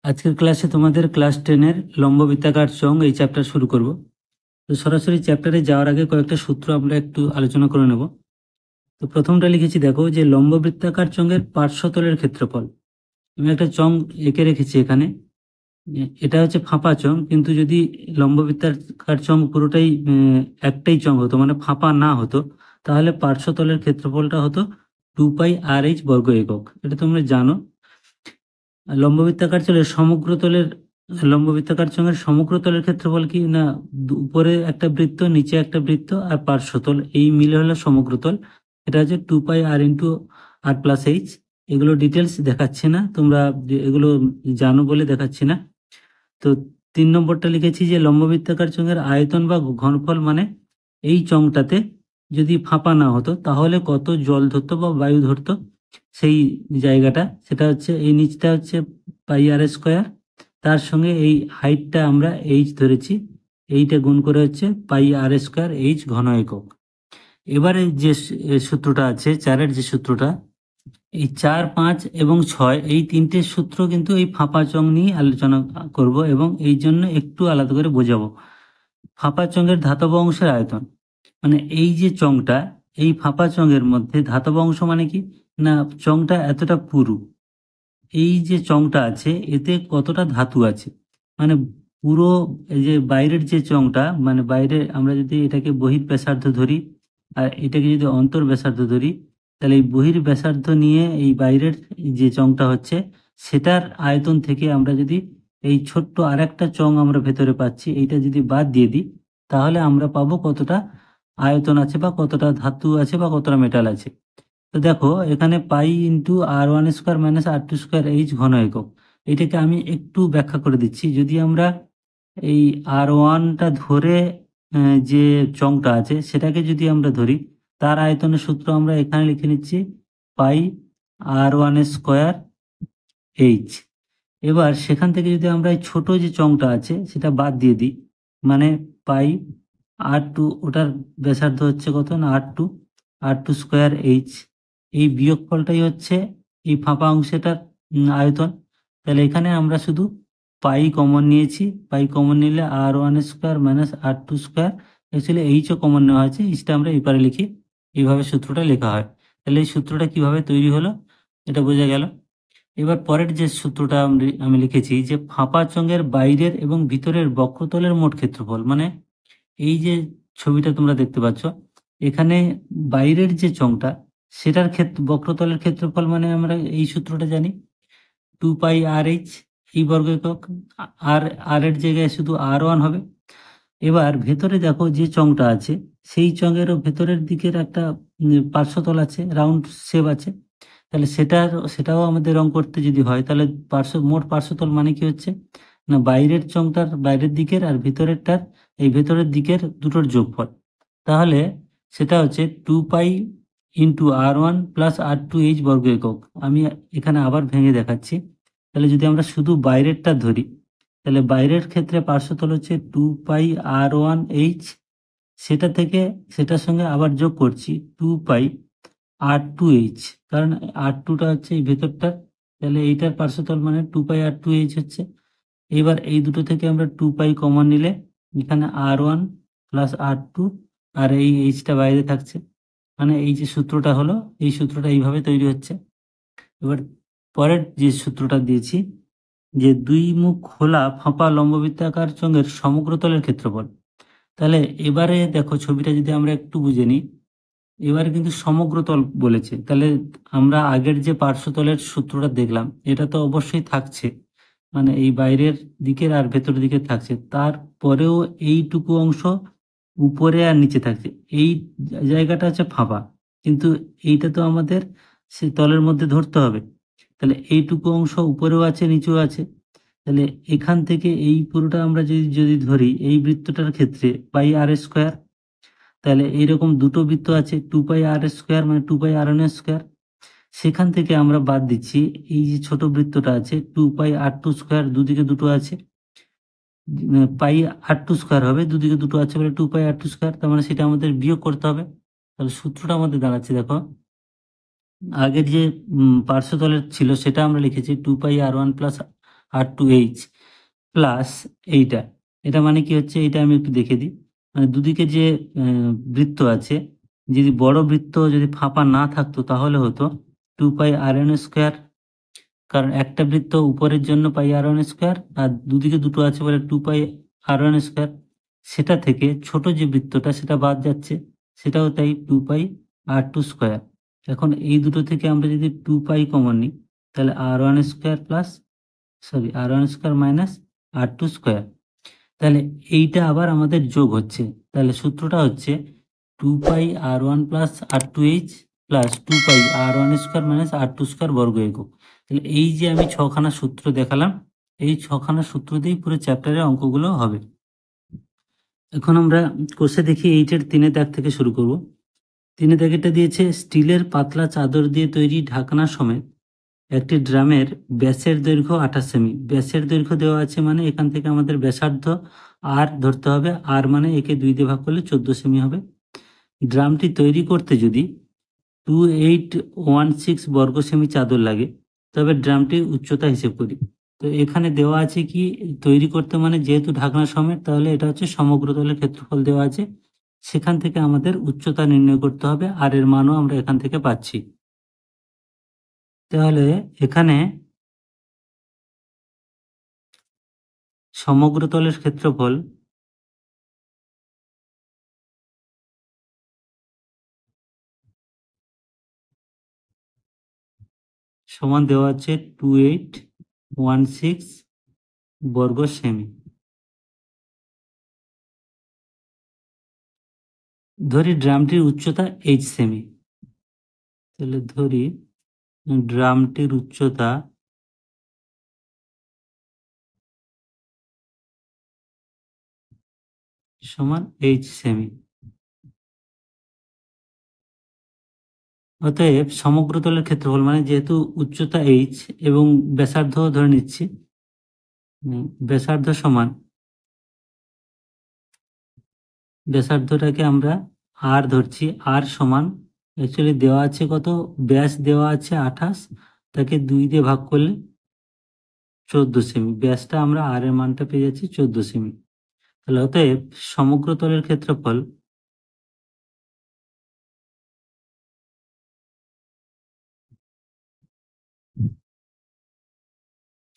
আজকের ক্লাসে তোমাদের ক্লাস 10-এর লম্ববৃত্তাকার চোঙ এই চ্যাপ্টার শুরু করব। তো সরাসরি চ্যাপ্টারে যাওয়ার আগে কয়েকটা সূত্র আমরা একটু আলোচনা করে নেব। তো প্রথমটা লিখেছি, দেখো যে লম্ববৃত্তাকার চোঙের পার্শ্বতলের ক্ষেত্রফল। আমি একটা চোঙ এঁকে রেখেছি এখানে। এটা হচ্ছে ফাঁপা চোঙ, কিন্তু যদি লম্ববৃত্তাকার চোঙ পুরোটাই একটাই চোঙ হতো, মানে ফাঁপা না হতো, তাহলে পার্শ্বতলের ক্ষেত্রফলটা হতো 2πr/h বর্গ একক। এটা তোমরা জানো। লম্ববৃত্তাকার চোঙের সমগ্র তলের ক্ষেত্রফল কি না, উপরে একটা বৃত্ত, নিচে একটা বৃত্ত আর পার্শ্বতল, এই মিলে হলো সমগ্র তল। এটা হচ্ছে 2πr/r+h। এগুলো ডিটেলস দেখাচ্ছি না, তোমরা এগুলো জানো বলে দেখাচ্ছি না। তো 3 নম্বরটা লিখেছি যে লম্ববৃত্তাকার চোঙের আয়তন বা ঘনফল, মানে এই চোঙটাতে যদি ফাঁপা না হতো তাহলে কত জল ধরতো বা বায়ু ধরতো, সেই জায়গাটা, সেটা হচ্ছে এই নিচটা হচ্ছে πr², তার সঙ্গে এই হাইটটা আমরা h ধরেছি, এইটা গুণ করে হচ্ছে πr²h ঘন একক। এবারে যে সূত্রটা আছে 4-এর যে সূত্রটা, এই 4, 5 এবং 6 এই তিনটে সূত্র কিন্তু এই ফাঁপা চোঙ নিয়ে আলোচনা করব, এবং এই জন্য একটু আলাদা করে বোঝাবো। ফাঁপা চোঙের ধাতব অংশের আয়তন, মানে এই যে চোঙটা, এই ফাঁপা চোঙের মধ্যে ধাতব অংশ মানে কি না, চোঙটা এতটা পুরু, এই যে চোঙটা আছে এতে কতটা ধাতু আছে, মানে পুরো এই যে বাইরের যে চোঙটা, মানে বাইরে আমরা যদি এটাকে বহির ব্যাসার্ধ ধরি আর এটাকে যদি অন্তর ব্যাসার্ধ ধরি, তাহলে এই বহির ব্যাসার্ধ নিয়ে এই বাইরের যে চোঙটা হচ্ছে সেটার আয়তন থেকে আমরা যদি এই ছোট্ট আরেকটা চোঙ আমরা ভেতরে পাচ্ছি, এইটা যদি বাদ দিয়ে দিই, তাহলে আমরা পাবো কতটা আয়তন আছে বা কতটা ধাতু আছে বা কতটা মেটাল আছে। তো দেখো এখানে π × r1² - r2² ঘন একক। এটাকে আমি একটু ব্যাখ্যা করে দিচ্ছি। যদি আমরা এই r1টা ধরে যে চংটা আছে সেটাকে যদি আমরা ধরি, তার আয়তনের সূত্র আমরা এখানে লিখে নিচ্ছি πr1²h। এবার সেখান থেকে যদি আমরা এই ছোট যে চংটা আছে সেটা বাদ দিয়ে দিই, মানে πr2, ওটার ব্যাসার্ধ হচ্ছে কত না r2² এই বিয়োগফলটাই হচ্ছে এই ফাঁপা অংশটার আয়তন। তাহলে এখানে আমরা শুধু পাই কমন নিয়েছি, পাই কমন নিলে r1² - r2², actually HO common নেওয়া হয়েছে, এইচটা আমরা এপারে লিখি, এইভাবে সূত্রটা লেখা হয়। তাহলে এই সূত্রটা কিভাবে তৈরি হলো এটা বোঝা গেল। এবার পরের যে সূত্রটা আমি লিখেছি যে ফাঁপা চোঙের বাইরের এবং ভিতরের বক্রতলের মোট ক্ষেত্রফল, মানে এই যে ছবিটা তোমরা দেখতে পাচ্ছ, এখানে বাইরের যে চোঙটা সেটার বক্রতলের ক্ষেত্রফল, মানে আমরা এই সূত্রটা জানি 2πr/h এই বর্গ একক। আর আর এর জায়গায় শুধু r1 হবে। এবার ভেতরে দেখো যে চোঙটা আছে সেই চোঙেরও ভেতরের দিকের একটা পার্শ্বতল আছে, রাউন্ড শেপ আছে। তাহলে সেটাও আমাদের রং করতে যদি হয়, তাহলে মোট পার্শ্বতল মানে কি হচ্ছে না, বাইরের চোঙটার বাইরের দিকের আর ভিতরেরটার এই ভেতরের দিকের দুটোর যোগফল। তাহলে সেটা হচ্ছে 2π × r1 + r2h বর্গ একক। আমি এখানে আবার ভেঙে দেখাচ্ছি। তাহলে যদি আমরা শুধু বাইরেরটা ধরি, তাহলে বাইরের ক্ষেত্রে পার্শ্বতল হচ্ছে 2πr1h, সেটা থেকে সেটার সঙ্গে আবার যোগ করছি 2πr2h, কারণ r2টা হচ্ছে এই ভেতরটার, তাহলে এইটার পার্শ্বতল মানে 2πr2h হচ্ছে। এবার এই দুটো থেকে আমরা 2π কমন নিলে এখানে r1 + r2, আর এই এইচটা বাইরে থাকছে, মানে এই যে সূত্রটা হলো, এই সূত্রটা এইভাবে তৈরি হচ্ছে। এবার পরের যে সূত্রটা দিয়েছি যে দুই মুখ খোলা ফাঁপা লম্ববৃত্তাকার চোঙের সমগ্র তলের ক্ষেত্রফল। তাহলে এবারে দেখো ছবিটা যদি আমরা একটু বুঝে নিই, এবারে কিন্তু সমগ্র তল বলেছে, তাহলে আমরা আগের যে পার্শ্বতলের সূত্রটা দেখলাম এটা তো অবশ্যই থাকছে, মানে এই বাইরের দিকের আর ভেতরের দিকে থাকছে, তারপরেও এইটুকু অংশ উপরে আর নিচে থাকছে, এই জায়গাটা হচ্ছে ফাঁপা, কিন্তু এইটা তো আমাদের সে তলের মধ্যে ধরতে হবে। তাহলে এইটুকু অংশ উপরেও আছে নিচেও আছে, তাহলে এখান থেকে এই পুরোটা আমরা যদি যদি ধরি এই বৃত্তটার ক্ষেত্রে πr², তাহলে এইরকম দুটো বৃত্ত আছে 2πr² মানে 2πr1², সেখান থেকে আমরা বাদ দিচ্ছি এই যে ছোট বৃত্তটা আছে 2πr2², দুদিকে দুটো আছে, πr2² হবে, দুদিকে দুটো আছে বলে 2πr2², তার মানে সেটা আমাদের বিয়োগ করতে হবে। তাহলে সূত্রটা আমাদের দাঁড়াচ্ছে, দেখো আগের যে পার্শ্বতলের ছিল সেটা আমরা লিখেছি 2πr1 + R2H প্লাস এইটা, এটা মানে কি হচ্ছে, এটা আমি একটু দেখে দিই। মানে দুদিকে যে বৃত্ত আছে, যদি বড় বৃত্ত যদি ফাঁপা না থাকতো তাহলে হতো 2πr1², কারণ একটা বৃত্ত উপরের জন্য πr1², আর দুদিকে দুটো আছে বলে 2πr1²। সেটা থেকে ছোট যে বৃত্তটা সেটা বাদ যাচ্ছে, সেটাও তাই 2πr2²। এখন এই দুটো থেকে আমরা যদি 2π কমন নিই, তাহলে r1² plus, sorry, r1² minus r2²। তাহলে এইটা আবার আমাদের যোগ হচ্ছে। তাহলে সূত্রটা হচ্ছে 2πr1 plus r2h plus 2πr1² minus r2² বর্গ একক। তাহলে এই যে আমি ছখানা সূত্র দেখালাম, এই ছখানা সূত্র দিয়েই পুরো চ্যাপ্টারের অঙ্কগুলো হবে। এখন আমরা কোর্সে দেখি 8-এর 3 দাগ থেকে শুরু করব। 3 দাগেরটা দিয়েছে, স্টিলের পাতলা চাদর দিয়ে তৈরি ঢাকনা সমেত একটি ড্রামের ব্যাসের দৈর্ঘ্য 28 সেমি। ব্যাসের দৈর্ঘ্য দেওয়া আছে মানে এখান থেকে আমাদের ব্যাসার্ধ আর ধরতে হবে, আর মানে একে 2 দিয়ে ভাগ করলে 14 সেমি হবে। ড্রামটি তৈরি করতে যদি 2816 বর্গ সেমি চাদর লাগে, তবে ড্রামটির উচ্চতা হিসেব করি। তো এখানে দেওয়া আছে কি, তৈরি করতে মানে যেহেতু ঢাকনা সমেত, তাহলে এটা হচ্ছে সমগ্র তলের ক্ষেত্রফল দেওয়া আছে, সেখান থেকে আমাদের উচ্চতা নির্ণয় করতে হবে, আর এর মানও আমরা এখান থেকে পাচ্ছি। তাহলে এখানে সমগ্র তলের ক্ষেত্রফল সমান দেওয়া আছে 2816 বর্গ সেমি। ধরি ড্রামটির উচ্চতা 8 সেমি। তাহলে ধরি ড্রামটির উচ্চতা সমান 8 সেমি। অতএব সমগ্র তলের ক্ষেত্রফল মানে যেহেতু উচ্চতা h এবং ব্যাসার্ধ ধরে নিচ্ছি, ব্যাসার্ধ সমান, ব্যাসার্ধটাকে আমরা আর ধরছি, আর সমান, অ্যাকচুয়ালি দেওয়া আছে কত, ব্যাস দেওয়া আছে 28, তাকে 2 দিয়ে ভাগ করলে 14 সেমি। ব্যাসটা আমরা আর এর মানটা পেয়ে যাচ্ছি 14 সেমি। তাহলে অতএব সমগ্র তলের ক্ষেত্রফল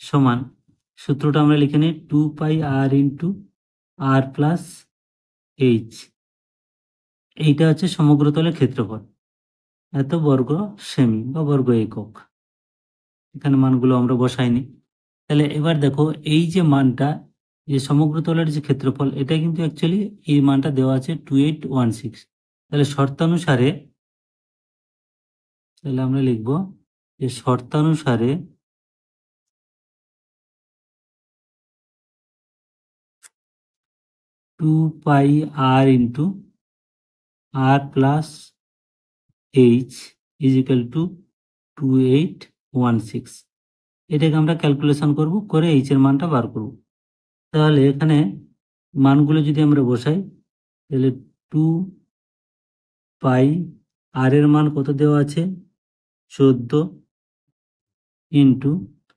সমান, সূত্রটা আমরা লিখে নিই, 2πr into R plus H. এইটা হচ্ছে সমগ্র তলের ক্ষেত্রফল, এত বর্গ সেমি বা বর্গ একক। এখানে মানগুলো আমরা বসাইনি। তাহলে এবার দেখো এই যে মানটা, যে সমগ্র তলের যে ক্ষেত্রফল, এটা কিন্তু অ্যাকচুয়ালি এই মানটা দেওয়া আছে 2816। তাহলে শর্তানুসারে, তাহলে আমরা লিখব যে শর্তানুসারে 2πr into R plus H is equal to 2816। এটাকে আমরা ক্যালকুলেশন করব, করে এইচ এর মানটা বার করব। তাহলে এখানে মানগুলো যদি আমরা বসাই, তাহলে 2π, আর এর মান কত দেওয়া আছে 14, ইন্টু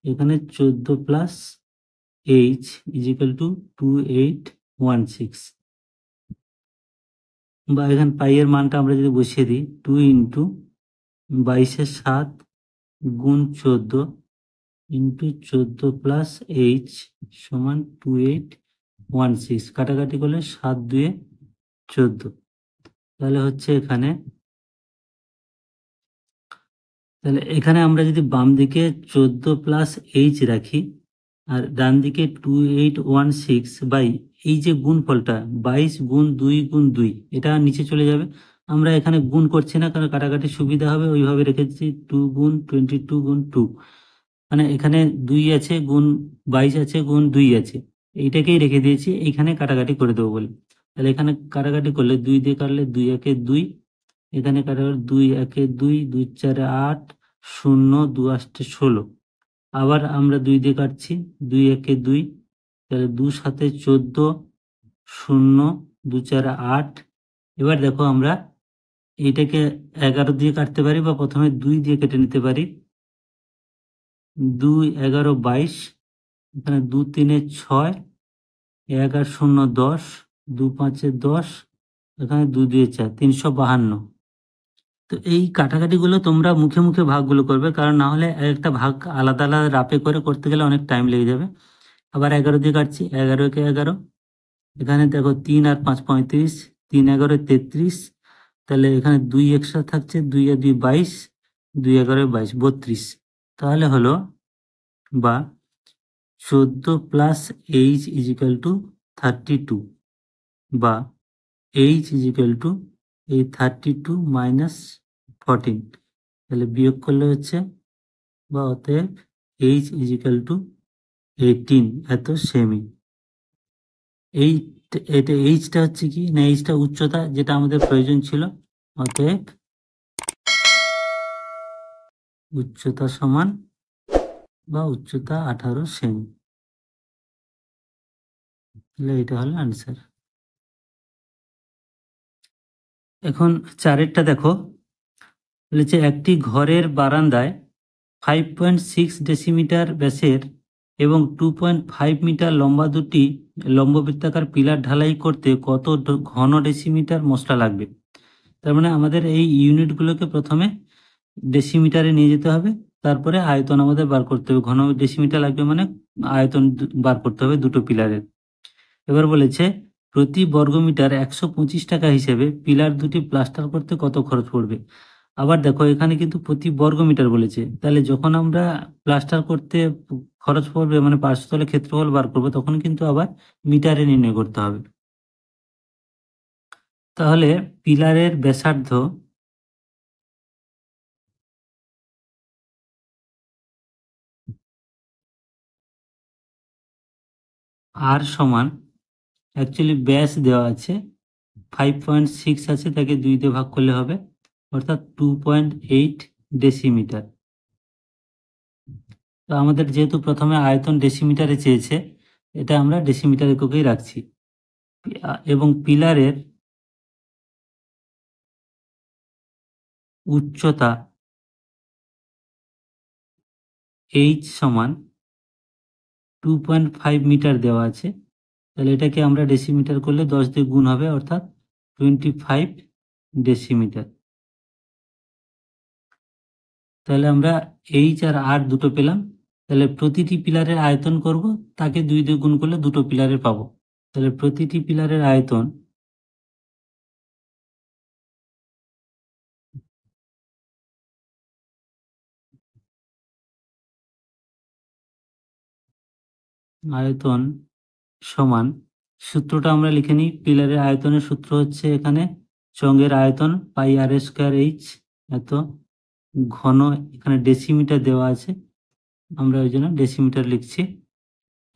এখানে 14 plus H is equal to 2816, বা এখানে পাই এর মানটা আমরা যদি বসিয়ে দিই, 2 ইন্টু 22-7 গুণ 14 ইন্টু 14 প্লাস এইচ সমান 2816। কাটাকাটি করলে 7 2 14। তাহলে হচ্ছে এখানে, তাহলে এখানে আমরা যদি বাম দিকে 14 প্লাস এইচ রাখি, আর ডান দিকে 2816 বাই এই যে গুণফলটা 22 গুণ 2 গুণ 2, এটা নিচে চলে যাবে। আমরা এখানে গুণ করছি না, কারণ কাটাকাটি সুবিধা হবে, ওইভাবে রেখেছি 2 গুণ 22 গুণ 2, মানে এখানে 2 আছে গুণ 22 আছে গুণ 2 আছে, এইটাকেই রেখে দিয়েছি, এইখানে কাটাকাটি করে দেবো বলে। তাহলে এখানে কাটাকাটি করলে 2 দিয়ে কাটলে 2 একে 2, এখানে কাটাকাটি 2 একে 2, 2 4 8, 0 2 8 16। আবার আমরা 2 দিয়ে কাটছি, 2 একে 2, তাহলে 2 7 14, 0 2 4 8। এবার দেখো আমরা এইটাকে 11 দিয়ে কাটতে পারি, বা প্রথমে 2 দিয়ে কেটে নিতে পারি, 2 11 22, এখানে 2 3 6, 1 8 0 10, 2 5 10, এখানে 2 2 4, 352। তো এই কাটাকাটিগুলো তোমরা মুখে মুখে ভাগগুলো করবে, কারণ না হলে একটা ভাগ আলাদা আলাদা রাপে করে করতে গেলে অনেক টাইম লেগে যাবে। আবার 11 দিয়ে কাটছি, 11 কে 11, এখানে দেখো 3 আর 5 35, 3 11 33, তাহলে এখানে 2 এক্সট্রা থাকছে, 2 আর 2 22, 2 11 22 32। তাহলে হলো বা 14 প্লাস এইচ ইজিক্যাল টু 32, বা এইচ ইজিক্যাল টু এই 32 মাইনাস 14, তাহলে বিয়োগ করলে হচ্ছে, বা অতএব এইচ ইজিক্যাল টু 18 এত সেমি। এই এটা এইচটা হচ্ছে কি না, এইচটা উচ্চতা যেটা আমাদের প্রয়োজন ছিল, অতএব উচ্চতা সমান বা উচ্চতা 18 সেমি। তাহলে এটা হলো আনসার। এখন চারেরটা দেখো, বলেছে একটি ঘরের বারান্দায় 5.6 ডেসিমিটার ব্যাসের এবং 2.5 মিটার লম্বা দুটি লম্ববৃত্তাকার পিলার ঢালাই করতে কত ঘন ডেসিমিটার মশলা লাগবে। তার মানে আমাদের এই ইউনিটগুলোকে প্রথমে ডেসিমিটারে নিয়ে যেতে হবে, তারপরে আয়তন আমাদের বার করতে হবে। ঘন ডেসিমিটার লাগবে মানে আয়তন বার করতে হবে দুটো পিলারের। এবার বলেছে প্রতি বর্গমিটার 125 টাকা হিসেবে পিলার দুটি প্লাস্টার করতে কত খরচ পড়বে। আবার দেখো এখানে কিন্তু প্রতি বর্গমিটার বলেছে, তাহলে যখন আমরা প্লাস্টার করতে খরচ পড়বে মানে পার্শ্বতলে ক্ষেত্রফল বার করবো, তখন কিন্তু আবার মিটারে নির্ণয় করতে হবে। তাহলে পিলারের ব্যাসার্ধ আর সমান, অ্যাকচুয়ালি ব্যাস দেওয়া আছে 5.6 আছে, তাকে 2 দিয়ে ভাগ করলে হবে, অর্থাৎ 2.8 ডেসিমিটার। তো আমাদের যেহেতু প্রথমে আয়তন ডেসিমিটারে চেয়েছে, এটা আমরা ডেসিমিটার এককেই রাখছি। এবং পিলারের উচ্চতা এইচ সমান 2.5 মিটার দেওয়া আছে, তাহলে এটাকে আমরা ডেসিমিটার করলে 10 দিয়ে গুণ হবে, অর্থাৎ 25 ডেসিমিটার। তাহলে আমরা এইচ আর আর দুটো পেলাম। তাহলে প্রতিটি পিলারের আয়তন করব, তাকে 2 দিয়ে গুণ করলে দুটো পিলারের পাবো। তাহলে প্রতিটি পিলারের আয়তন আয়তন সমান, সূত্রটা আমরা লিখে নিই। পিলারের আয়তনের সূত্র হচ্ছে এখানে চঙ্গের আয়তন পাই আর স্কোয়ার এইচ, এত ঘন, এখানে ডেসিমিটার দেওয়া আছে, আমরা ওই জন্য ডেসিমিটার লিখছি।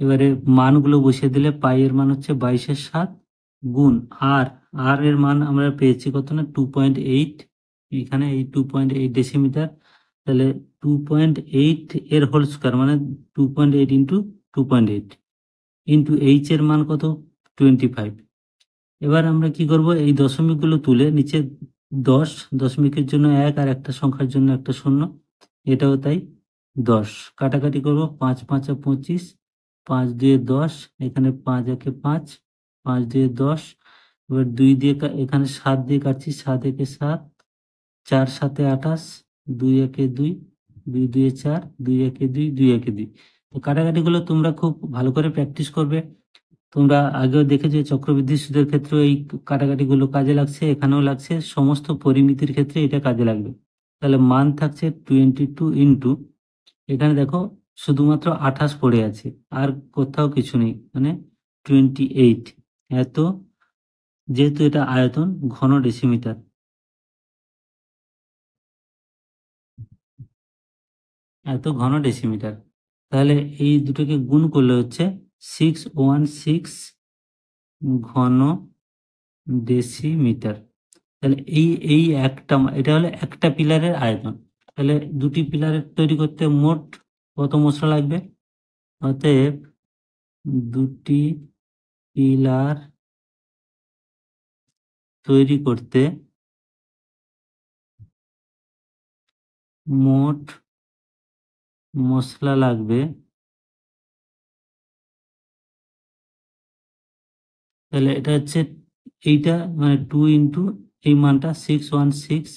এবারে মানগুলো বসিয়ে দিলে পাই এর মান হচ্ছে 22/7 গুণ আর, আর এর মান আমরা পেয়েছি কত না 2.8, এখানে এই 2.8 ডেসিমিটার, তাহলে 2.8 এর হোল স্কোয়ার মানে 2.8 ইন্টু 2.8 ইন্টু এইচ এর মান কত 25। এবার আমরা কি করব, এই দশমিকগুলো তুলে নিচে 10, দশমিকের জন্য 1 আর একটা সংখ্যার জন্য একটা শূন্য, এটাও তাই 10, কাটাকাটি করব, 5 5 25, 5 2 10, এখানে 5 1 5, 5 2 10, এবার 2 দিয়ে এখানে 7 দিয়ে কাটছি, 7 1 7, 4 7 28, 2 1 2, 2 2 4, 2 1 2, 2 1 2। তো কাটাকাটিগুলো তোমরা খুব ভালো করে প্র্যাকটিস করবে। তোমরা আগেও দেখেছো চক্রবৃদ্ধি সুদের ক্ষেত্রে এই কাটাকাটিগুলো কাজে লাগছে, এখানেও লাগছে, সমস্ত পরিমিতির ক্ষেত্রে এটা কাজে লাগবে। তাহলে মান থাকছে 22 ইন্টু, এখানে দেখো শুধুমাত্র 28 পড়ে আছে, আর কোথাও কিছু নেই, মানে 28, এত, যেহেতু এটা আয়তন ঘন ডেসিমিটার, এত ঘন ডেসিমিটার। তাহলে এই দুটোকে গুণ করলে হচ্ছে 616 ঘন ডেসিমিটার। তাহলে এই এই একটা এটা হলো একটা পিলারের আয়তন। তাহলে দুটি পিলারের তৈরি করতে মোট কত মশলা লাগবে, অতএব দুটি পিলার তৈরি করতে মোট মশলা লাগবে তাহলে এটা হচ্ছে এইটা মানে 2 ইন্টু এই মানটা 616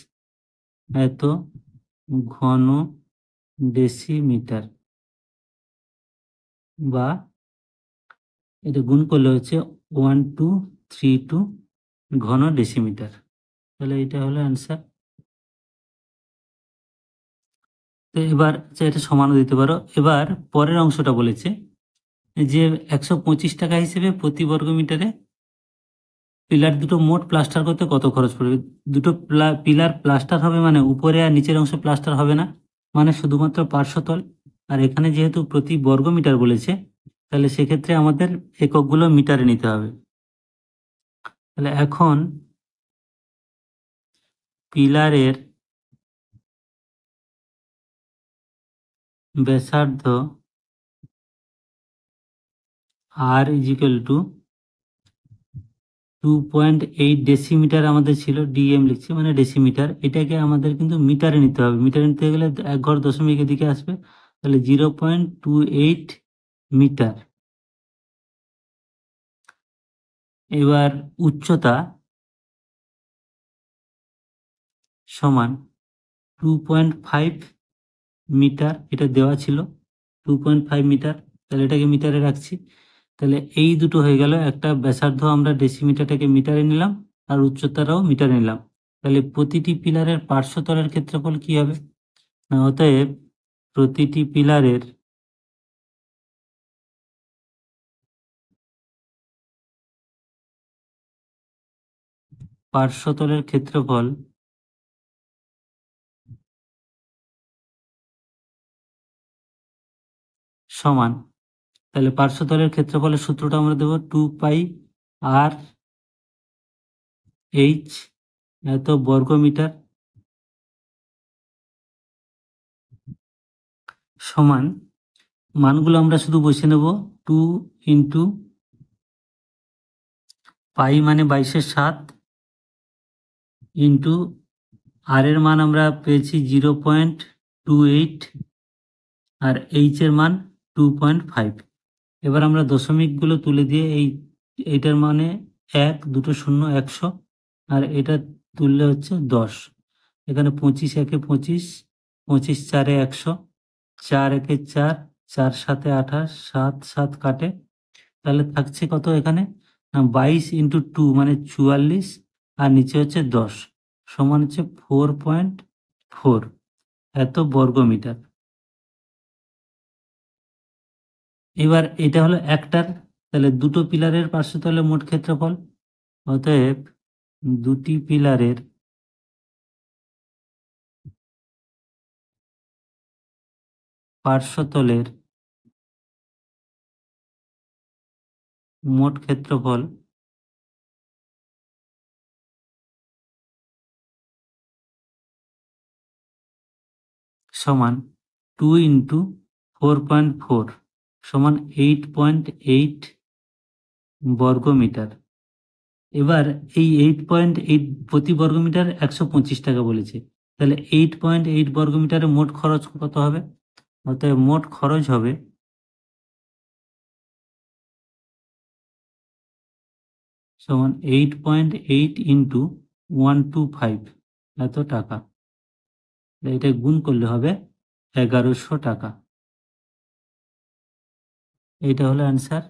এত ঘন ডেসিমিটার, বা এটা গুণ করলে হচ্ছে 1232 ঘন ডেসিমিটার। তাহলে এটা হলো অ্যান্সার। তো এবার এটা সমানও দিতে পারো। এবার পরের অংশটা বলেছে যে 125 টাকা হিসেবে প্রতি বর্গ মিটারে পিলার দুটো মোট প্লাস্টার করতে কত খরচ পড়বে। দুটো পিলার প্লাস্টার হবে মানে উপরে আর নিচের অংশ প্লাস্টার হবে না, মানে শুধুমাত্র পার্শ্বতল। আর এখানে যেহেতু প্রতি বর্গ মিটার বলেছে, তাহলে সেক্ষেত্রে আমাদের এককগুলো মিটারে নিতে হবে। তাহলে এখন পিলারের ব্যাসার্ধ আর ইজিক্যাল টু 2.8 ডেসিমিটার আমাদের ছিল, ডিএম লিখছি মানে ডেসিমিটার। এটাকে আমাদের কিন্তু মিটারে নিতে হবে। মিটারে নিতে গেলে এক ঘর দশমিক এদিকে আসবে, তাহলে 0.28 মিটার। এবার উচ্চতা সমান 2.5 মিটার, এটা দেওয়া ছিল 2.5 মিটার, তাহলে এটাকে মিটারে রাখছি। তাহলে এই দুটো হয়ে গেল, একটা ব্যাসার্ধ আমরা ডেসিমিটারটাকে মিটারে নিলাম আর উচ্চতাটাও মিটারে নিলাম। তাহলে প্রতিটি পিলারের পার্শ্বতলের ক্ষেত্রফল কি হবে না, অতএব প্রতিটি পিলারের পার্শ্বতলের ক্ষেত্রফল সমান, তাহলে পার্শ্বতলের ক্ষেত্রফলের সূত্রটা আমরা দেবো 2 পাই আর এইচ এত বর্গ মিটার সমান, মানগুলো আমরা শুধু বসে নেব। 2 ইন্টু পাই মানে 22/7 ইন্টু আর এর মান আমরা পেয়েছি 0.28 আর এইচ এর মান 2.5। এবার আমরা দশমিকগুলো তুলে দিয়ে এইটার মানে 1 দুটো শূন্য 100, আর এটা তুললে হচ্ছে 10। এখানে 25 একে 25, 25 চারে 100, 4 একে 4, 4 সাথে 28, 7 7 কাটে, তাহলে থাকছে কত এখানে না 22 ইন্টু 2 মানে 44, আর নিচে হচ্ছে 10 সমান হচ্ছে 4.4 এত বর্গ মিটার। এবার এটা হলো একটার, তাহলে দুটো পিলারের পার্শ্বতলে মোট ক্ষেত্রফল, অতএব দুটি পিলারের পার্শ্বতলের মোট ক্ষেত্রফল সমান 2 ইন্টু 4.4 সমান 8.8 বর্গ মিটার। এবার এই 8.8 প্রতি বর্গ মিটার 125 টাকা বলেছে, তাহলে 8.8 বর্গ মিটারে মোট খরচ কত হবে, অতএব মোট খরচ হবে সমান 8.8 ইন্টু 125 এত টাকা। এটা গুণ করলে হবে 1100 টাকা। এইটা হলো অ্যান্সার।